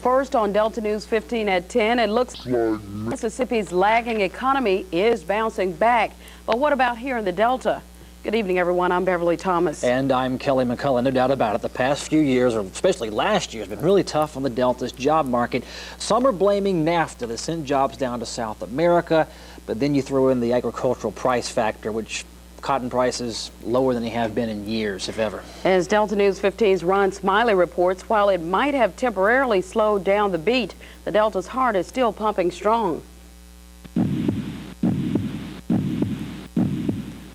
first on Delta News 15 at 10. It looks like Mississippi's lagging economy is bouncing back. But what about here in the Delta? Good evening, everyone. I'm Beverly Thomas. And I'm Kelly McCullough. No doubt about it. The past few years, or especially last year, has been really tough on the Delta's job market. Some are blaming NAFTA that sent jobs down to South America, but then you throw in the agricultural price factor, which cotton prices lower than they have been in years, if ever. As Delta News 15's Ron Smiley reports, while it might have temporarily slowed down the beat, the Delta's heart is still pumping strong.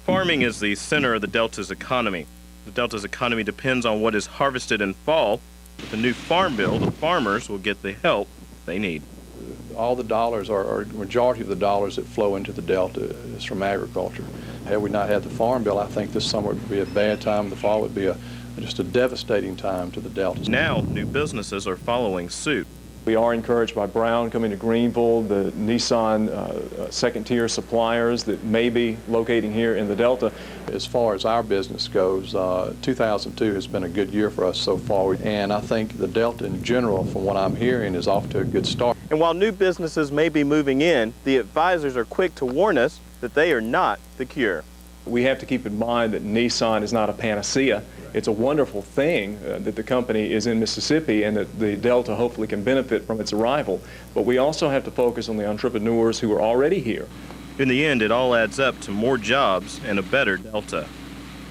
Farming is the center of the Delta's economy. The Delta's economy depends on what is harvested in fall. With the new farm bill, the farmers will get the help they need. All the dollars, or majority of the dollars that flow into the Delta is from agriculture. Had we not had the farm bill, I think this summer would be a bad time. The fall would be just a devastating time to the Delta. Now, new businesses are following suit. We are encouraged by Brown coming to Greenville, the Nissan second-tier suppliers that may be locating here in the Delta. As far as our business goes, 2002 has been a good year for us so far, and I think the Delta in general, from what I'm hearing, is off to a good start. And while new businesses may be moving in, the advisors are quick to warn us that they are not the cure. We have to keep in mind that Nissan is not a panacea. It's a wonderful thing that the company is in Mississippi and that the Delta hopefully can benefit from its arrival. But we also have to focus on the entrepreneurs who are already here. In the end, it all adds up to more jobs and a better Delta.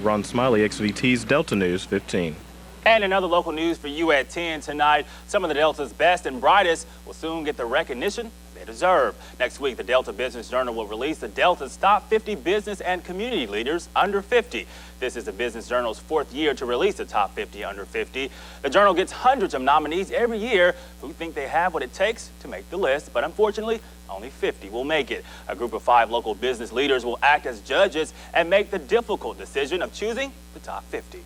Ron Smiley, XVT's Delta News 15. And another local news for you at 10 tonight. Some of the Delta's best and brightest will soon get the recognition they deserve. Next week, the Delta Business Journal will release the Delta's top 50 business and community leaders under 50. This is the Business Journal's fourth year to release the top 50 under 50. The journal gets hundreds of nominees every year who think they have what it takes to make the list, but unfortunately, only 50 will make it. A group of 5 local business leaders will act as judges and make the difficult decision of choosing the top 50.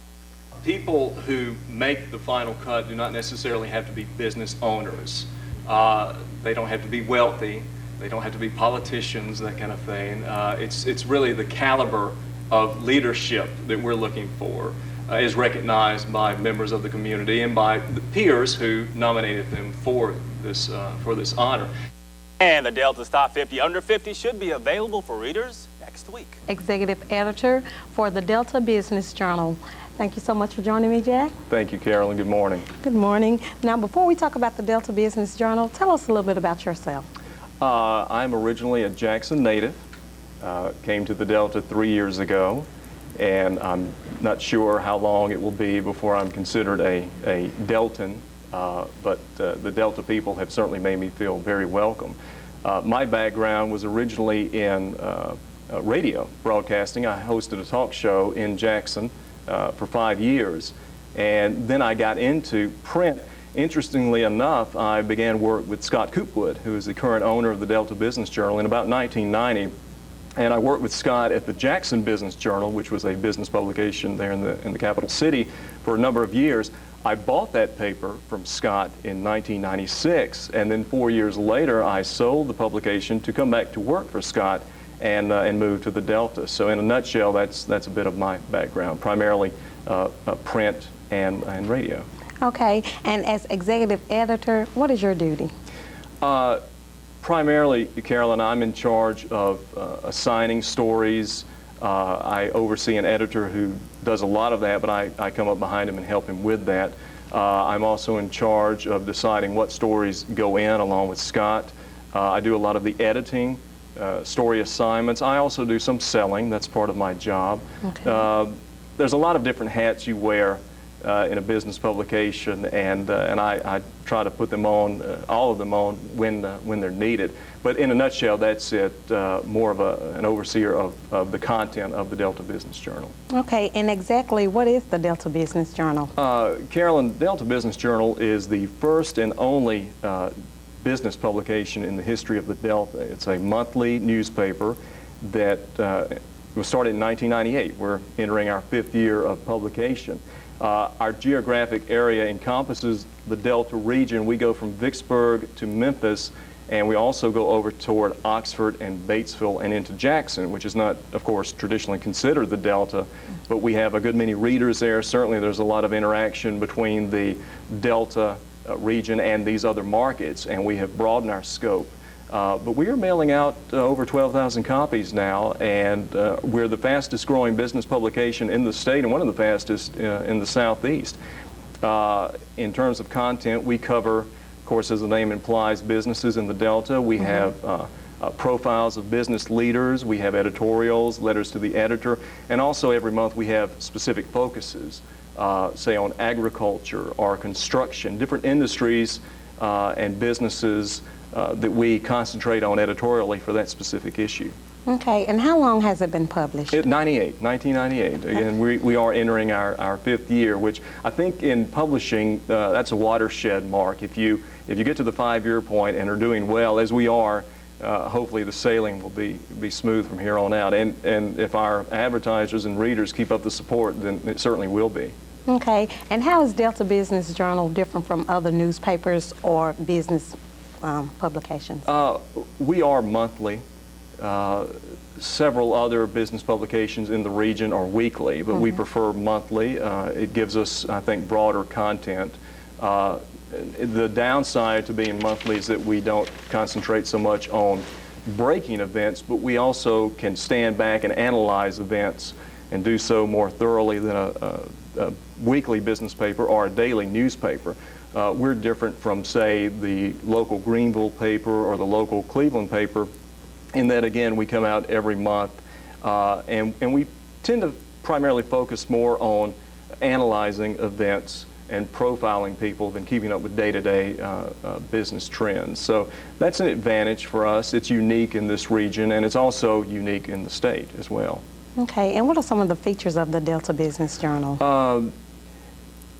People who make the final cut do not necessarily have to be business owners. They don't have to be wealthy. They don't have to be politicians, that kind of thing. It's really the caliber of leadership that we're looking for is recognized by members of the community and by the peers who nominated them for this honor. And the Delta's top 50 under 50 should be available for readers next week. Executive editor for the Delta Business Journal. Thank you so much for joining me, Jack. Thank you, Carolyn. Good morning. Good morning. Now, before we talk about the Delta Business Journal, tell us a little bit about yourself. I'm originally a Jackson native. Came to the Delta 3 years ago, and I'm not sure how long it will be before I'm considered a Deltan, but the Delta people have certainly made me feel very welcome. My background was originally in radio broadcasting. I hosted a talk show in Jackson for 5 years, and then I got into print. Interestingly enough, I began work with Scott Coopwood, who is the current owner of the Delta Business Journal, in about 1990. And I worked with Scott at the Jackson Business Journal, which was a business publication there in the capital city, for a number of years. I bought that paper from Scott in 1996, and then 4 years later, I sold the publication to come back to work for Scott and move to the Delta. So in a nutshell, that's a bit of my background, primarily print and radio. Okay, and as executive editor, what is your duty? Primarily, Carolyn, I'm in charge of assigning stories. I oversee an editor who does a lot of that, but I come up behind him and help him with that. I'm also in charge of deciding what stories go in along with Scott. I do a lot of the editing, story assignments. I also do some selling. That's part of my job. Okay. There's a lot of different hats you wear in a business publication, and I try to put them on, all of them on, when they're needed. But in a nutshell, that's it, more of an overseer of the content of the Delta Business Journal. Okay, and exactly what is the Delta Business Journal? Carolyn, Delta Business Journal is the first and only business publication in the history of the Delta. It's a monthly newspaper that was started in 1998. We're entering our 5th year of publication. Our geographic area encompasses the Delta region. We go from Vicksburg to Memphis, and we also go over toward Oxford and Batesville and into Jackson, which is not, of course, traditionally considered the Delta, but we have a good many readers there. Certainly there's a lot of interaction between the Delta region and these other markets, and we have broadened our scope. But we are mailing out over 12,000 copies now, and we're the fastest growing business publication in the state and one of the fastest in the Southeast. In terms of content, we cover, of course, as the name implies, businesses in the Delta. We have profiles of business leaders, we have editorials, letters to the editor, and also every month we have specific focuses, say on agriculture or construction, different industries and businesses that we concentrate on editorially for that specific issue. Okay, and how long has it been published? 1998. Again, we are entering our 5th year, which I think in publishing, that's a watershed mark. If you get to the 5-year point and are doing well, as we are, hopefully the sailing will be smooth from here on out. And if our advertisers and readers keep up the support, then it certainly will be. Okay, and how is Delta Business Journal different from other newspapers or business publications? We are monthly. Several other business publications in the region are weekly, but we prefer monthly. It gives us, I think, broader content. The downside to being monthly is that we don't concentrate so much on breaking events, but we also can stand back and analyze events and do so more thoroughly than a weekly business paper or a daily newspaper. We're different from, say, the local Greenville paper or the local Cleveland paper in that, again, we come out every month, and we tend to primarily focus more on analyzing events and profiling people than keeping up with day-to-day business trends. So that's an advantage for us. It's unique in this region, and it's also unique in the state as well. Okay, and what are some of the features of the Delta Business Journal?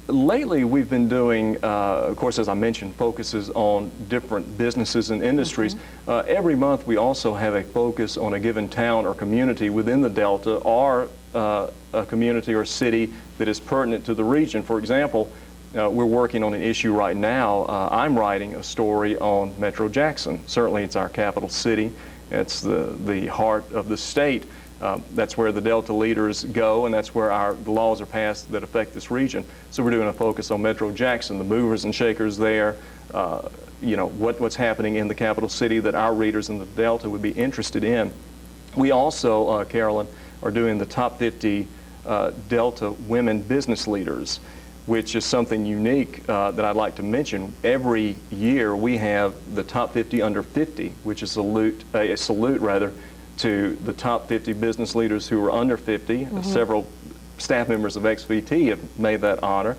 Lately, we've been doing, of course, as I mentioned, focuses on different businesses and industries. Every month, we also have a focus on a given town or community within the Delta or a community or city that is pertinent to the region. For example, we're working on an issue right now. I'm writing a story on Metro Jackson. Certainly, it's our capital city. It's the heart of the state. That's where the Delta leaders go, and that's where the laws are passed that affect this region. So we're doing a focus on Metro Jackson, the movers and shakers there, you know, what's happening in the capital city that our readers in the Delta would be interested in. We also, Carolyn, are doing the top 50 Delta women business leaders, which is something unique that I'd like to mention. Every year we have the top 50 under 50, which is a salute rather, to the top 50 business leaders who are under 50. Several staff members of XVT have made that honor.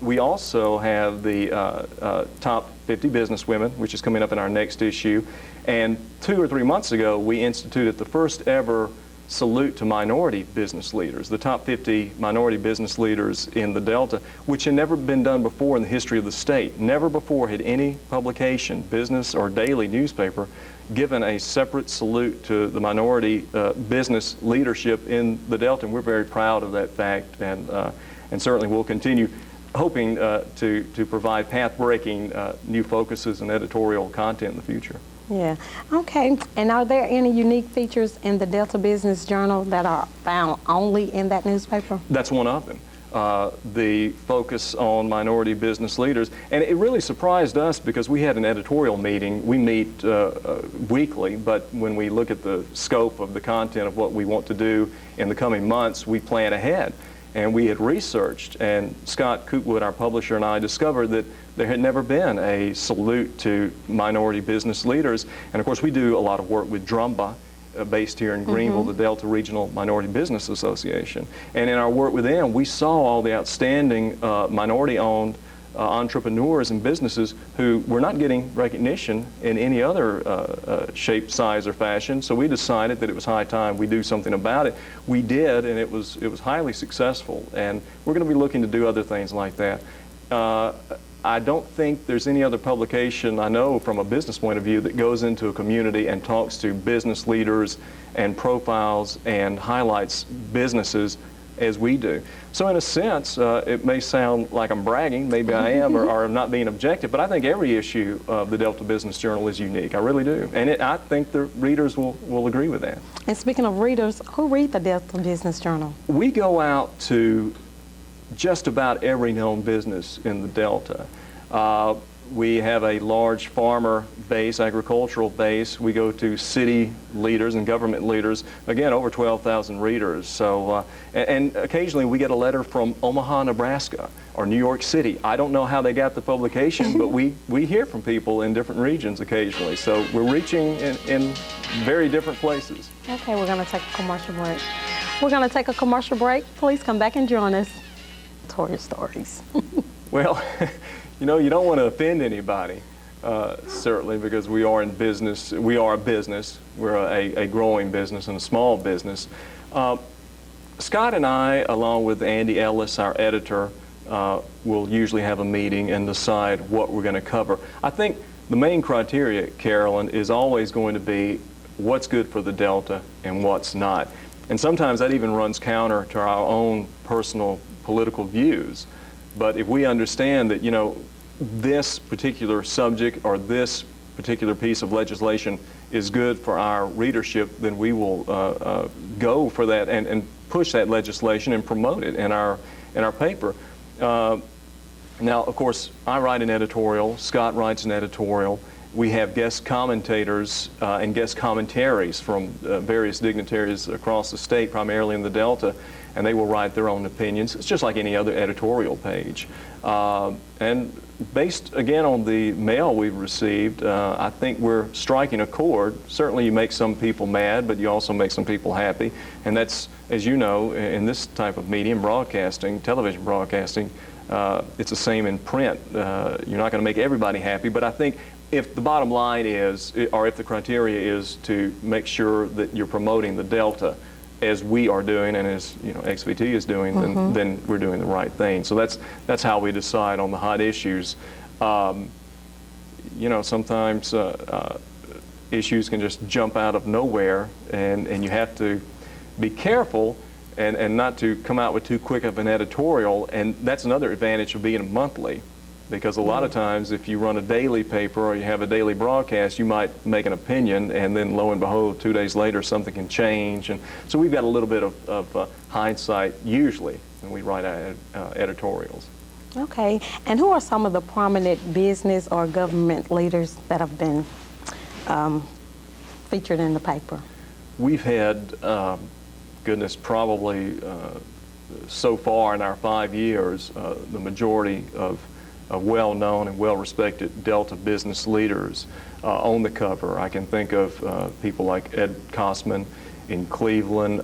We also have the top 50 business women, which is coming up in our next issue. And 2 or 3 months ago, we instituted the first ever salute to minority business leaders, the top 50 minority business leaders in the Delta, which had never been done before in the history of the state. Never before had any publication, business or daily newspaper, given a separate salute to the minority business leadership in the Delta, and we're very proud of that fact, and certainly we'll continue hoping to provide path-breaking new focuses and editorial content in the future. Yeah. Okay. And are there any unique features in the Delta Business Journal that are found only in that newspaper? That's one of them. The focus on minority business leaders. And it really surprised us because we had an editorial meeting. We meet weekly, but when we look at the scope of the content of what we want to do in the coming months, we plan ahead. And we had researched, and Scott Cootwood, our publisher, and I discovered that there had never been a salute to minority business leaders. And of course, we do a lot of work with DRUMBA, based here in Greenville, the Delta Regional Minority Business Association. And in our work with them, we saw all the outstanding minority-owned entrepreneurs and businesses who were not getting recognition in any other shape, size, or fashion. So we decided that it was high time we do something about it. We did, and it was highly successful. And we're going to be looking to do other things like that. I don't think there's any other publication I know from a business point of view that goes into a community and talks to business leaders and profiles and highlights businesses as we do. So in a sense, it may sound like I'm bragging, maybe I am, or I'm not being objective, but I think every issue of the Delta Business Journal is unique. I really do. And I think the readers will agree with that. And speaking of readers, who read the Delta Business Journal? We go out to just about every known business in the Delta. We have a large farmer base, agricultural base. We go to city leaders and government leaders, again, over 12,000 readers. So, and occasionally we get a letter from Omaha, Nebraska, or New York City. I don't know how they got the publication, but we hear from people in different regions occasionally. So we're reaching in very different places. Okay, we're going to take a commercial break. We're going to take a commercial break. Please come back and join us. Toya Stories. Well, you know, you don't want to offend anybody, certainly, because we are in business. We are a business. We're a growing business and a small business. Scott and I, along with Andy Ellis, our editor, will usually have a meeting and decide what we're going to cover. I think the main criteria, Carolyn, is always going to be what's good for the Delta and what's not. And sometimes that even runs counter to our own personal political views. But if we understand that, you know, this particular subject or this particular piece of legislation is good for our readership, then we will go for that and push that legislation and promote it in our paper. Now, of course, I write an editorial. Scott writes an editorial. We have guest commentators and guest commentaries from various dignitaries across the state, primarily in the Delta, and they will write their own opinions. It's just like any other editorial page. And based, again, on the mail we've received, I think we're striking a chord. Certainly you make some people mad, but you also make some people happy. And that's, as you know, in this type of medium, broadcasting, television broadcasting, it's the same in print. You're not going to make everybody happy, but I think if the bottom line is, or if the criteria is to make sure that you're promoting the Delta, as we are doing and as XVT is doing, then we're doing the right thing. So that's how we decide on the hot issues. Sometimes issues can just jump out of nowhere, and you have to be careful and not to come out with too quick of an editorial. And that's another advantage of being a monthly, because a lot of times if you run a daily paper or you have a daily broadcast, you might make an opinion, and then lo and behold, 2 days later something can change. And so we've got a little bit of hindsight usually when we write editorials. Okay, and who are some of the prominent business or government leaders that have been featured in the paper? We've had, probably so far in our 5 years, the majority of well-known and well-respected Delta business leaders on the cover. I can think of people like Ed Kosman in Cleveland,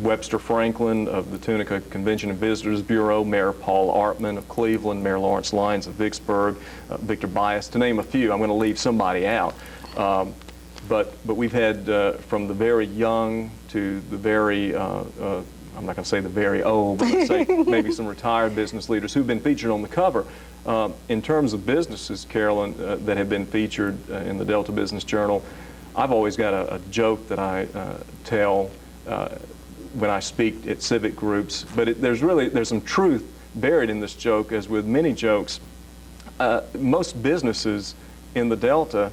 Webster Franklin of the Tunica Convention and Visitors Bureau, Mayor Paul Artman of Cleveland, Mayor Lawrence Lyons of Vicksburg, Victor Bias, to name a few. I'm going to leave somebody out. But we've had from the very young to the very I'm not going to say the very old, but let's say maybe some retired business leaders who've been featured on the cover. In terms of businesses, Carolyn, that have been featured in the Delta Business Journal, I've always got a joke that I tell when I speak at civic groups, but there's some truth buried in this joke, as with many jokes. Most businesses in the Delta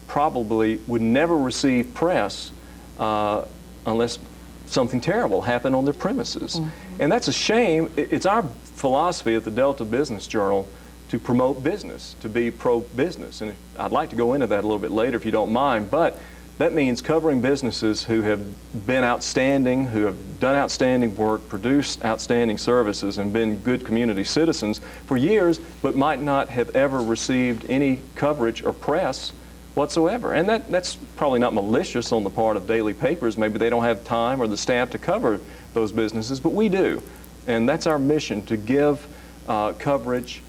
probably would never receive press unless something terrible happened on their premises. And that's a shame. It's our philosophy at the Delta Business Journal to promote business, to be pro-business. And I'd like to go into that a little bit later if you don't mind, but that means covering businesses who have been outstanding, who have done outstanding work, produced outstanding services, and been good community citizens for years, but might not have ever received any coverage or press whatsoever. And that's probably not malicious on the part of daily papers. Maybe they don't have time or the staff to cover those businesses, but we do. And that's our mission, to give coverage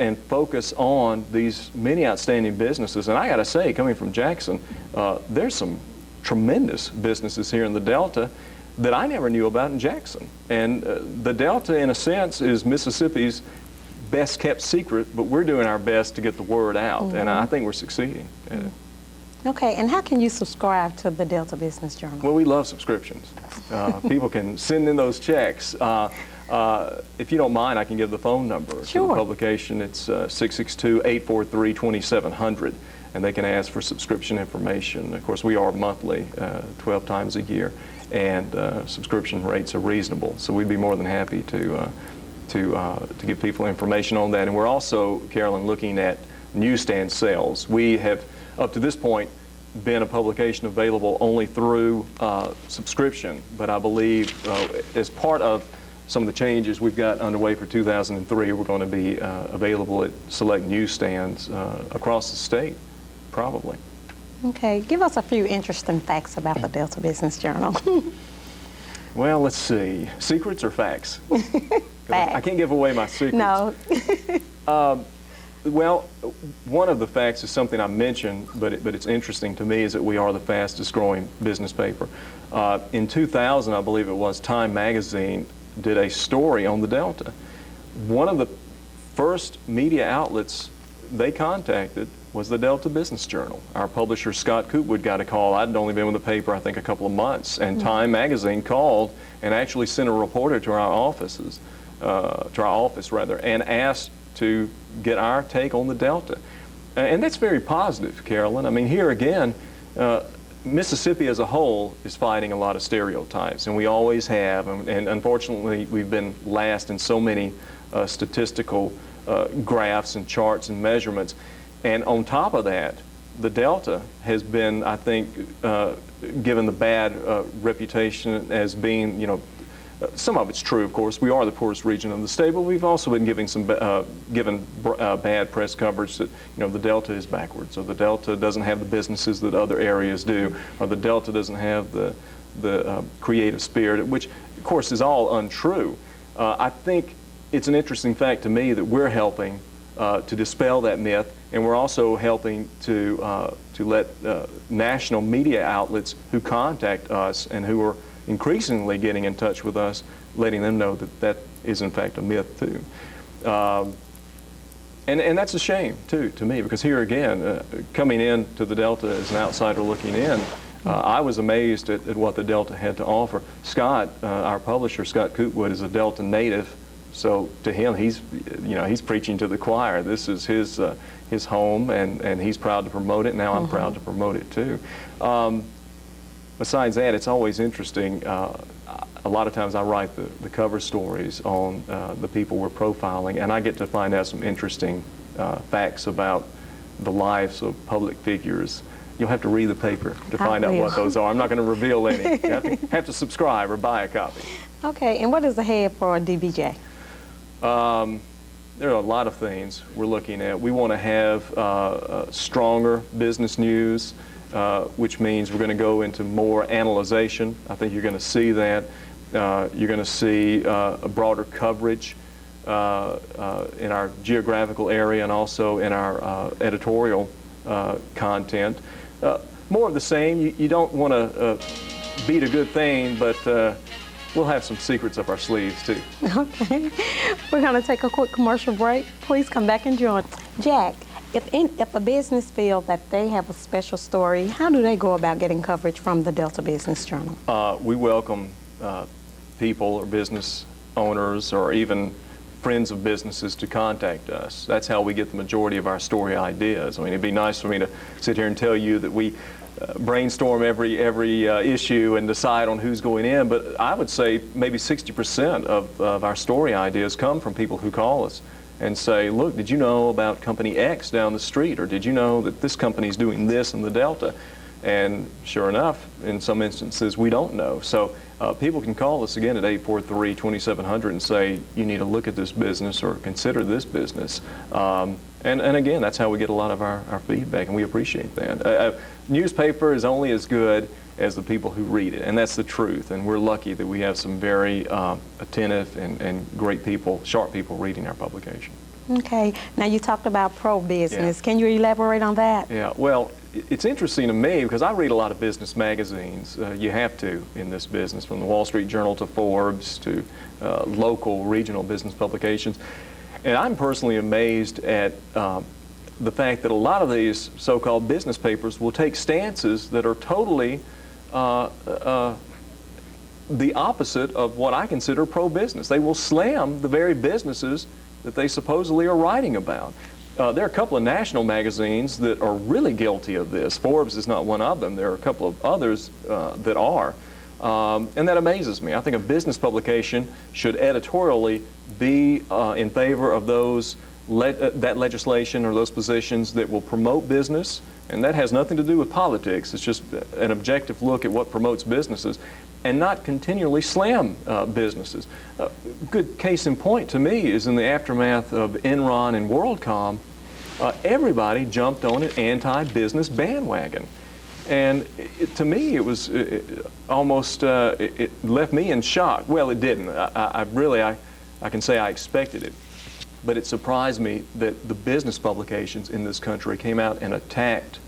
and focus on these many outstanding businesses. And I got to say, coming from Jackson, there's some tremendous businesses here in the Delta that I never knew about in Jackson. And the Delta, in a sense, is Mississippi's best kept secret, but we're doing our best to get the word out, and I think we're succeeding. Okay, and how can you subscribe to the Delta Business Journal? Well, we love subscriptions. People can send in those checks. If you don't mind, I can give the phone number Sure. for the publication. It's 662-843-2700, and they can ask for subscription information. Of course, we are monthly, 12 times a year, and subscription rates are reasonable, so we'd be more than happy to to give people information on that. And we're also, Carolyn, looking at newsstand sales. We have, up to this point, been a publication available only through subscription, but I believe as part of some of the changes we've got underway for 2003, we're going to be available at select newsstands across the state, probably. Okay, give us a few interesting facts about the Delta Business Journal. Well, let's see. Secrets or facts? Facts. I can't give away my secrets. No. Well, one of the facts is something I mentioned, but it's interesting to me, is that we are the fastest growing business paper. In 2000, I believe it was, Time magazine did a story on the Delta. One of the first media outlets they contacted was the Delta Business Journal. Our publisher, Scott Coopwood, got a call. I'd only been with the paper, I think, a couple of months, and Time magazine called and actually sent a reporter to our office, and asked to get our take on the Delta. And that's very positive, Carolyn. I mean, here again, Mississippi as a whole is fighting a lot of stereotypes, and we always have, and unfortunately we've been last in so many statistical graphs and charts and measurements. And on top of that, the Delta has been, I think, given the bad reputation as being, you know, some of it's true, of course. We are the poorest region of the state, but we've also been giving some bad press coverage that, you know, the Delta is backwards, or the Delta doesn't have the businesses that other areas do, or the Delta doesn't have the creative spirit, which, of course, is all untrue. I think it's an interesting fact to me that we're helping to dispel that myth, and we're also helping to let national media outlets who contact us and who are increasingly getting in touch with us, letting them know that that is in fact a myth too. And that's a shame too to me, because here again, coming in to the Delta as an outsider looking in, I was amazed at what the Delta had to offer. Scott, our publisher, Scott Coopwood, is a Delta native, so to him, he's preaching to the choir. This is his home, and he's proud to promote it. Now I'm proud to promote it too. Besides that, it's always interesting. A lot of times I write the cover stories on the people we're profiling, and I get to find out some interesting facts about the lives of public figures. You'll have to read the paper to find out what those are. I'm not going to reveal any. You have to subscribe or buy a copy. Okay, and what is ahead for DBJ? There are a lot of things we're looking at. We want to have stronger business news, which means we're going to go into more analyzation. I think you're going to see that. You're going to see a broader coverage in our geographical area and also in our editorial content. More of the same. You don't want to beat a good thing, but we'll have some secrets up our sleeves too. Okay. We're going to take a quick commercial break. Please come back and join. Jack, if a business feels that they have a special story, how do they go about getting coverage from the Delta Business Journal? We welcome people or business owners or even friends of businesses to contact us. That's how we get the majority of our story ideas. I mean, it'd be nice for me to sit here and tell you that we brainstorm every issue and decide on who's going in, but I would say maybe 60% of our story ideas come from people who call us and say, look, did you know about company X down the street, or did you know that this company's doing this in the Delta? And sure enough, in some instances, we don't know. So people can call us again at 843-2700 and say, you need to look at this business or consider this business. And again, that's how we get a lot of our feedback, and we appreciate that. A newspaper is only as good as the people who read it, and that's the truth. And we're lucky that we have some very attentive and great people, sharp people reading our publication. Okay. Now you talked about pro-business. Yeah. Can you elaborate on that? Yeah. Well, it's interesting to me because I read a lot of business magazines. You have to in this business, from the Wall Street Journal to Forbes to local, regional business publications. And I'm personally amazed at the fact that a lot of these so-called business papers will take stances that are totally the opposite of what I consider pro-business. They will slam the very businesses that they supposedly are writing about. There are a couple of national magazines that are really guilty of this. Forbes is not one of them. There are a couple of others that are. And that amazes me. I think a business publication should editorially be in favor of those that legislation or those positions that will promote business, and that has nothing to do with politics. It's just an objective look at what promotes businesses, and not continually slam businesses. Good case in point to me is in the aftermath of Enron and WorldCom, everybody jumped on an anti-business bandwagon. And to me, it was almost, it left me in shock. Well, it didn't. I can say I expected it. But it surprised me that the business publications in this country came out and attacked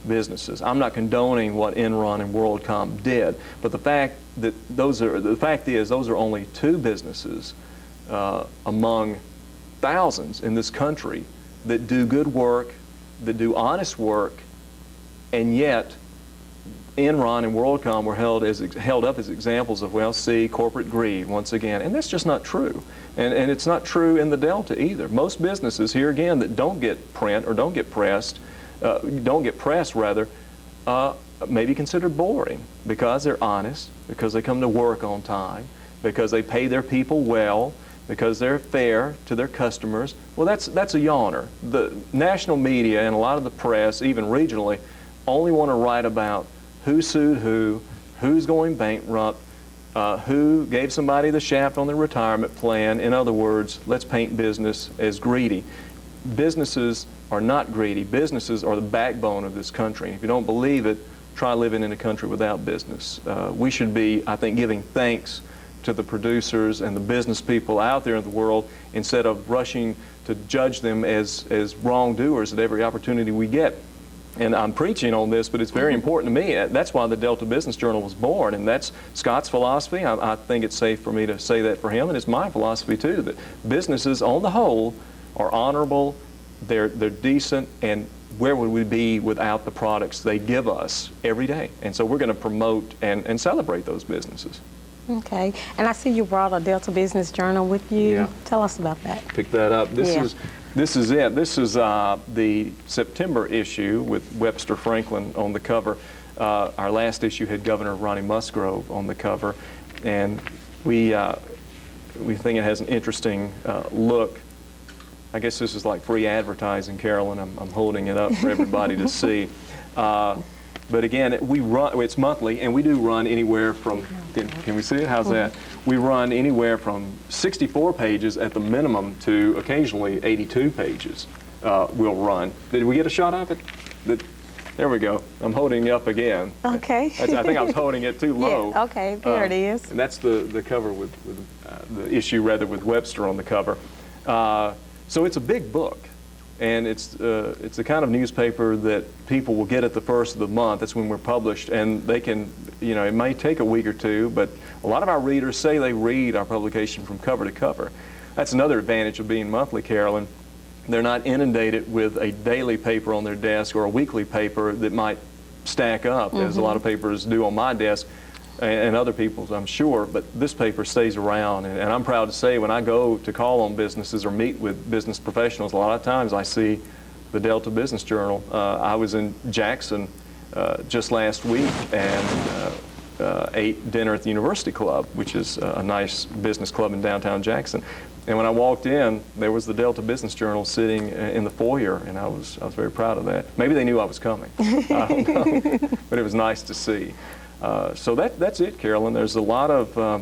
businesses. I'm not condoning what Enron and WorldCom did, but the fact is those are only two businesses among thousands in this country that do good work, that do honest work, and yet Enron and WorldCom were held up as examples of, well, see, corporate greed once again, and that's just not true. And it's not true in the Delta either. Most businesses here again that don't get print or don't get pressed, may be considered boring because they're honest, because they come to work on time, because they pay their people well, because they're fair to their customers. Well, that's a yawner. The national media and a lot of the press, even regionally, only want to write about who sued who, who's going bankrupt, who gave somebody the shaft on their retirement plan. In other words, let's paint business as greedy. Businesses are not greedy. Businesses are the backbone of this country. If you don't believe it, try living in a country without business. We should be, I think, giving thanks to the producers and the business people out there in the world instead of rushing to judge them as wrongdoers at every opportunity we get. And I'm preaching on this, but it's very important to me. That's why the Delta Business Journal was born, and that's Scott's philosophy. I think it's safe for me to say that for him, and it's my philosophy too, that businesses on the whole are honorable, they're decent, and where would we be without the products they give us every day? And so we're going to promote and celebrate those businesses. Okay, and I see you brought a Delta Business Journal with you. Yeah. Tell us about that. Pick that up. This Yeah. is it. This is the September issue with Webster Franklin on the cover. Our last issue had Governor Ronnie Musgrove on the cover, and we think it has an interesting look. I guess this is like free advertising, Carolyn. I'm holding it up for everybody to see. But again, it's monthly, and we do run anywhere from, can we see it? How's that? We run anywhere from 64 pages at the minimum to occasionally 82 pages we'll run. Did we get a shot of it? There we go. I'm holding it up again. Okay. I think I was holding it too low. Yeah, okay, there it is. And that's the cover with the issue, rather, with Webster on the cover. So it's a big book. And it's the kind of newspaper that people will get at the first of the month. That's when we're published, and they can, it may take a week or two, but a lot of our readers say they read our publication from cover to cover. That's another advantage of being monthly, Carolyn. They're not inundated with a daily paper on their desk or a weekly paper that might stack up, as a lot of papers do on my desk and other people's, I'm sure, but this paper stays around. And I'm proud to say when I go to call on businesses or meet with business professionals, a lot of times I see the Delta Business Journal. I was in Jackson just last week and ate dinner at the University Club, which is a nice business club in downtown Jackson. And when I walked in, there was the Delta Business Journal sitting in the foyer, and I was very proud of that. Maybe they knew I was coming. I don't know. But it was nice to see. So that's it, Carolyn. There's a lot of, I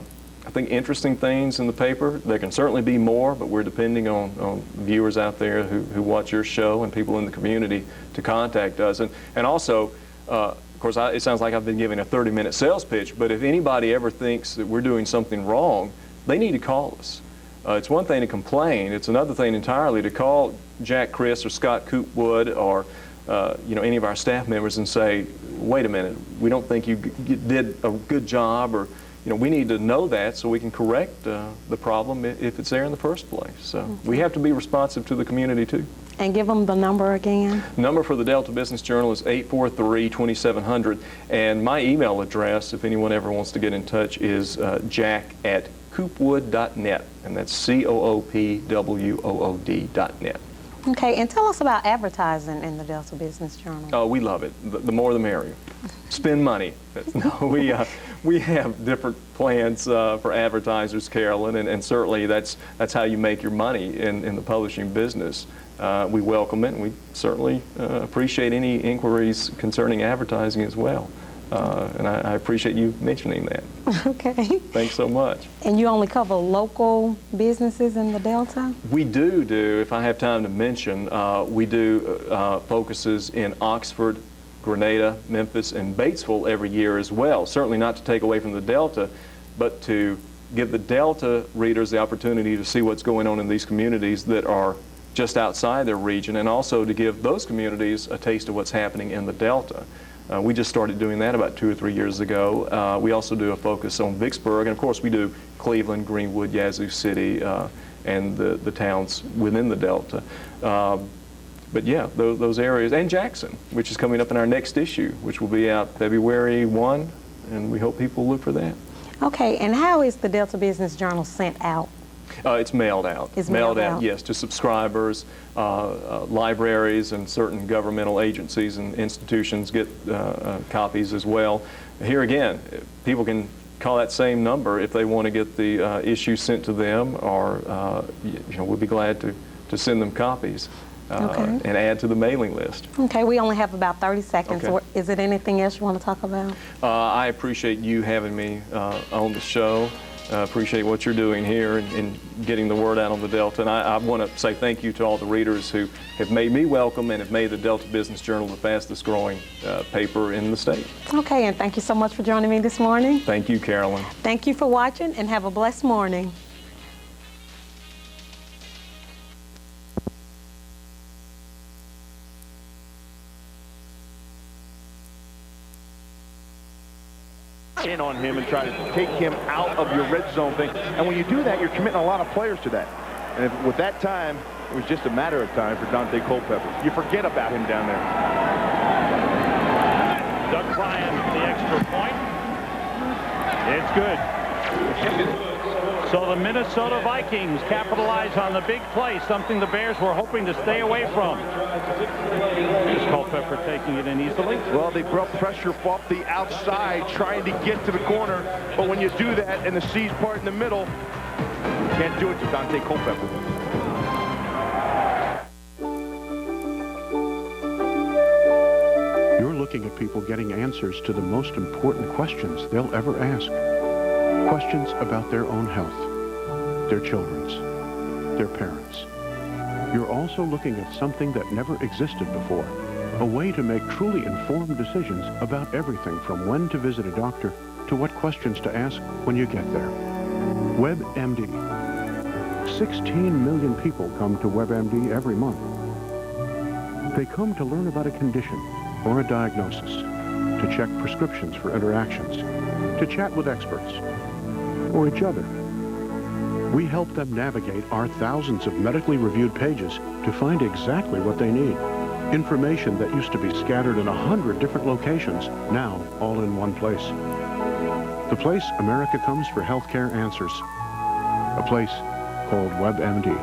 think, interesting things in the paper. There can certainly be more, but we're depending on viewers out there who watch your show and people in the community to contact us. And also, of course, it sounds like I've been giving a 30-minute sales pitch, but if anybody ever thinks that we're doing something wrong, they need to call us. It's one thing to complain. It's another thing entirely to call Jack Criss or Scott Coopwood or any of our staff members and say, wait a minute, we don't think you did a good job, or we need to know that so we can correct the problem if it's there in the first place. So we have to be responsive to the community too. And give them the number again. Number for the Delta Business Journal is 843-2700, and my email address, if anyone ever wants to get in touch, is jack@coopwood.net, and that's COOPWOOD.net. Okay, and tell us about advertising in the Delta Business Journal. Oh, we love it. The more the merrier. Spend money. No, we have different plans for advertisers, Carolyn, and certainly that's how you make your money in the publishing business. We welcome it, and we certainly appreciate any inquiries concerning advertising as well. And I appreciate you mentioning that. Okay. Thanks so much. And you only cover local businesses in the Delta? We do, if I have time to mention, we do focuses in Oxford, Grenada, Memphis, and Batesville every year as well. Certainly not to take away from the Delta, but to give the Delta readers the opportunity to see what's going on in these communities that are just outside their region, and also to give those communities a taste of what's happening in the Delta. We just started doing that about 2 or 3 years ago. We also do a focus on Vicksburg, and of course we do Cleveland, Greenwood, Yazoo City, and the towns within the Delta. But yeah, those areas, and Jackson, which is coming up in our next issue, which will be out February 1, and we hope people look for that. Okay, and how is the Delta Business Journal sent out? It's mailed out. It's mailed out, yes, to subscribers, libraries, and certain governmental agencies and institutions get copies as well. Here again, people can call that same number if they want to get the issue sent to them, or we'll be glad to send them copies and add to the mailing list. Okay, we only have about 30 seconds. Okay. Is it anything else you want to talk about? I appreciate you having me on the show. Appreciate what you're doing here and getting the word out on the Delta. And I want to say thank you to all the readers who have made me welcome and have made the Delta Business Journal the fastest growing paper in the state. Okay, and thank you so much for joining me this morning. Thank you, Carolyn. Thank you for watching, and have a blessed morning. In on him and try to take him out of your red zone thing. And when you do that, you're committing a lot of players to that. And with that time, it was just a matter of time for Dante Culpepper. You forget about him down there. Doug Ryan, the extra point. It's good. So the Minnesota Vikings capitalize on the big play, something the Bears were hoping to stay away from. Is Culpepper taking it in easily? Well, they brought pressure off the outside, trying to get to the corner. But when you do that and the C's part in the middle, you can't do it to Dante Culpepper. You're looking at people getting answers to the most important questions they'll ever ask. Questions about their own health, their children's, their parents. You're also looking at something that never existed before, a way to make truly informed decisions about everything from when to visit a doctor to what questions to ask when you get there. WebMD. 16 million people come to WebMD every month. They come to learn about a condition or a diagnosis, to check prescriptions for interactions, to chat with experts, or each other. We help them navigate our thousands of medically reviewed pages to find exactly what they need. Information that used to be scattered in 100 different locations, now all in one place. The place America comes for healthcare answers. A place called WebMD.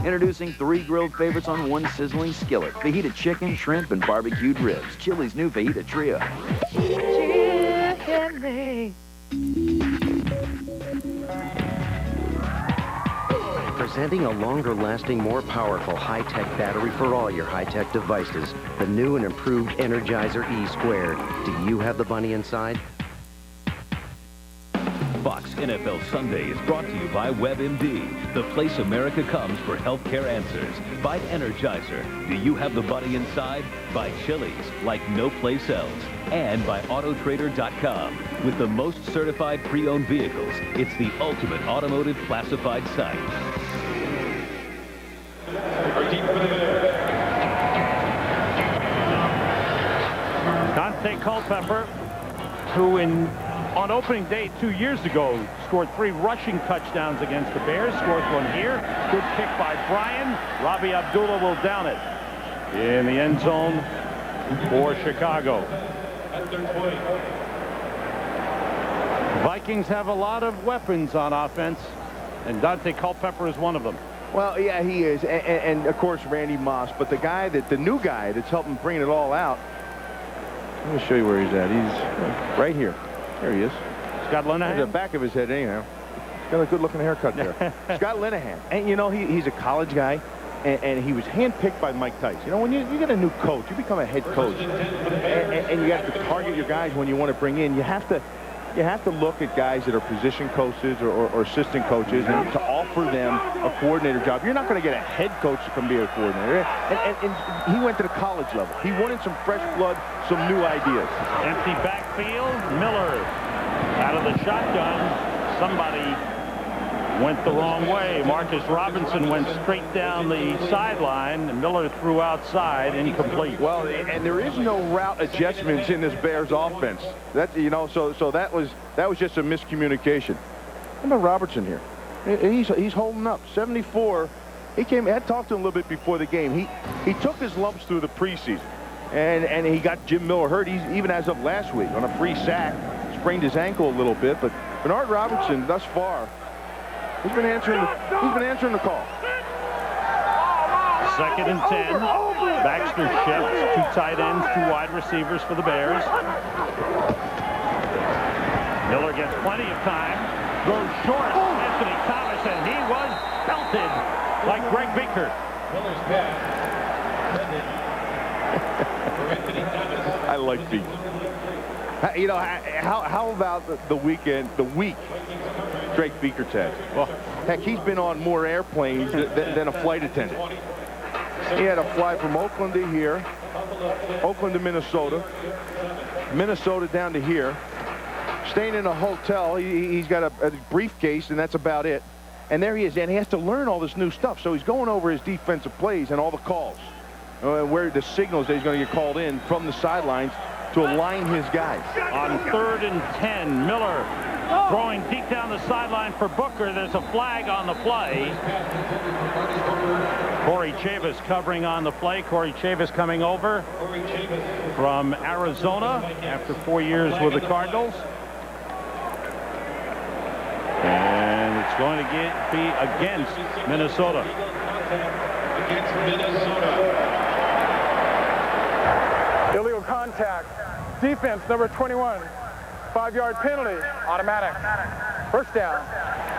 Introducing 3 grilled favorites on 1 sizzling skillet. Fajita chicken, shrimp, and barbecued ribs. Chili's new Fajita Trio. Presenting a longer-lasting, more powerful high-tech battery for all your high-tech devices. The new and improved Energizer E Squared. Do you have the bunny inside? Fox NFL Sunday is brought to you by WebMD, the place America comes for healthcare answers. By Energizer, do you have the bunny inside? By Chili's, like no place else. And by Autotrader.com, with the most certified pre-owned vehicles. It's the ultimate automotive classified site. Dante Culpepper, who on opening day 2 years ago scored 3 rushing touchdowns against the Bears, scores one here. Good kick by Bryan. Robbie Abdullah will down it in the end zone for Chicago. Vikings have a lot of weapons on offense, and Dante Culpepper is one of them. Well, yeah, he is, and of course Randy Moss. But the new guy that's helping bring it all out. Let me show you where he's at. He's right here. There he is. Scott Linehan. The back of his head, anyhow. He's got a good-looking haircut there. Scott Linehan, and you know he's a college guy, and he was handpicked by Mike Tice. You know, when you get a new coach, you become a head coach, and you have to target your guys when you want to bring in. You have to look at guys that are position coaches or assistant coaches and to offer them a coordinator job. You're not going to get a head coach to come be a coordinator. And he went to the college level. He wanted some fresh blood, some new ideas. Empty backfield. Miller out of the shotgun. Somebody went the wrong way. Marcus Robinson went straight down the sideline. Miller threw outside, incomplete. Well, and there is no route adjustments in this Bears offense. That, you know, so that was just a miscommunication. How about Robertson here? He's holding up. 74. I talked to him a little bit before the game. He took his lumps through the preseason, and he got Jim Miller hurt. He's even as of last week on a free sack, sprained his ankle a little bit. But Bernard Robertson, thus far, he's been answering the call. 2nd and 10. Baxter shifts. 2 tight ends, 2 wide receivers for the Bears. Miller gets plenty of time. Goes short. Anthony Thomas, and he was belted like Greg Beaker. I like Beaker. You know, how about the week Drake Beaker's had? Well, heck, he's been on more airplanes than a flight attendant. He had a fly from Oakland to here, Oakland to Minnesota, Minnesota down to here, staying in a hotel. He's got a briefcase, and that's about it. And there he is, and he has to learn all this new stuff. So he's going over his defensive plays and all the calls, where the signals that he's going to get called in from the sidelines to align his guys. On 3rd and 10, Miller throwing deep down the sideline for Booker. There's a flag on the play. Corey Chavis covering on the play. Corey Chavis coming over from Arizona after 4 years with the Cardinals. And it's going to be against Minnesota. Illegal contact. Defense, number 21. 5-yard penalty. Automatic. First down.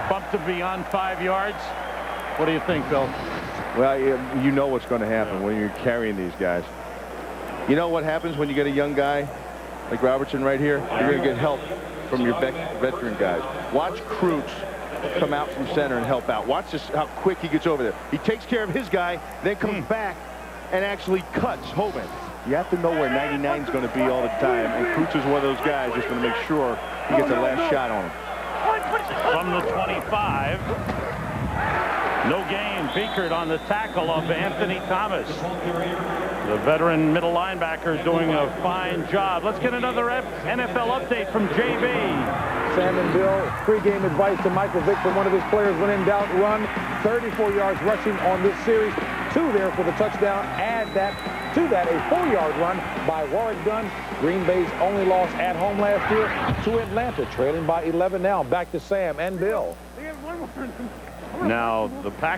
Bumped to beyond 5 yards. What do you think, Bill? Well, you know what's going to happen when you're carrying these guys. You know what happens when you get a young guy like Robertson right here? You're going to get help from your veteran guys. Watch Cruz come out from center and help out. Watch this, how quick he gets over there. He takes care of his guy, then comes back and actually cuts Hoban. You have to know where 99 is going to be all the time, and Cruz is one of those guys just going to make sure he gets the last shot on him. From the 25. No gain. Beakert on the tackle of Anthony Thomas. The veteran middle linebacker doing a fine job. Let's get another NFL update from JB. Sam and Bill, pre-game advice to Michael Vick from one of his players. When in doubt, run. 34 yards rushing on this series. 2 there for the touchdown. Add that to that, a 4-yard run by Warwick Dunn. Green Bay's only loss at home last year to Atlanta, trailing by 11 now. Back to Sam and Bill. Now, the Packers